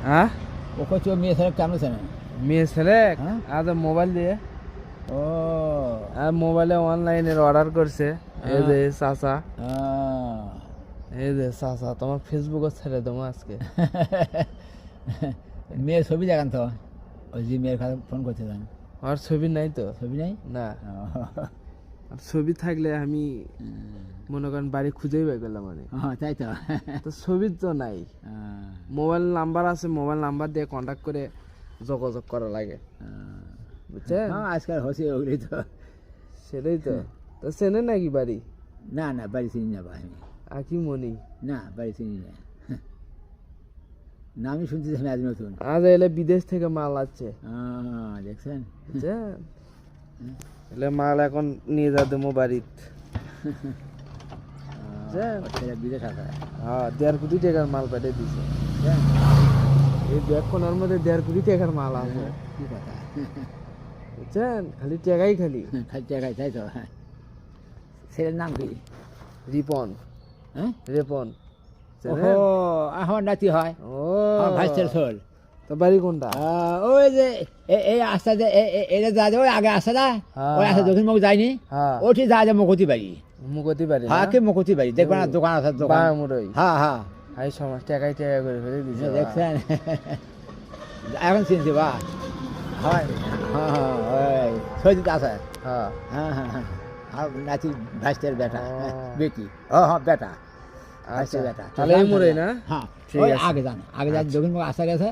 হ্যাঁ ও কইছো মেয়ে ছেলে কেমন আছে না মেয়ে ছেলে হ্যাঁ? আর মোবাইল দিয়ে ও আর মোবাইলে অনলাইনের অর্ডার করছে এই যে চাচা আহ। এই যে চাচা তোমার ফেসবুকে ছেড়ে দেবো আজকে মেয়ের ছবি দেখান তো ওই যে মেয়ের কাছে ফোন করতে যান আর ছবি নাই তো ছবি নাই না আর ছবি থাকলে আমি মনে করেন বাড়ি খুঁজেই বের করলাম মানে তাই তো তো ছবি তো নাই মোবাইল নাম্বার আছে মোবাইল নাম্বার দিয়ে কন্ট্যাক্ট করে যোগাযোগ করা লাগে বুঝছেন আজকাল হচ্ছে ওগুলি তো সেটাই তো তো চেনে নাকি বাড়ি না না বাড়ি চিনি না ভাই আমি আকি মনি না বাড়ি চিনি না নামই শুনতেছি আমি আজ নতুন আজ এলে বিদেশ থেকে মাল আছে দেখছেন বুঝছেন এলে মাল এখন নিয়ে যা দেবো বাড়িত বিদেশ আছে হ্যাঁ 1.5 কোটি টাকার মাল পাঠিয়ে দিছে এই ব্যাগখানার মধ্যে 1.5 কোটি টাকার মাল আছে কি কথা বুঝছেন খালি টাকাই খালি খালি টাকায় তাই তো ছেলের নাম কি রিপন হ্যাঁ রিপন ও আমার নাতি হয় ও আমার ভাইস্টার ছোল তো বাড়ি কোনটা ওই যে এই আস্তা যে এটা যা যায় ওই আগে আসা না ওই আসা দক্ষিণ মুখ যায়নি হ্যাঁ ওটি যা যায় মুখতি বাড়ি মুগতি বাড়ি হ্যাঁ কে মুখতি বাড়ি দেখবেন না দোকান আছে দোকান মুরই হ্যাঁ হ্যাঁ হাই সমাজ টাকাই টাকা করে ফেলে দিছে দেখছেন এখন চিনছি বা হয় হ্যাঁ হ্যাঁ ওই সজিত আছে হ্যাঁ হ্যাঁ হ্যাঁ হ্যাঁ আর নাতি ভাইস্টার বেটা ও। বেটি ও হ্যাঁ বেটা আচ্ছা বেটা তাহলে এই মুরই না হ্যাঁ ঠিক ওই আছে। আগে যান দক্ষিণ মুখ আসা গেছে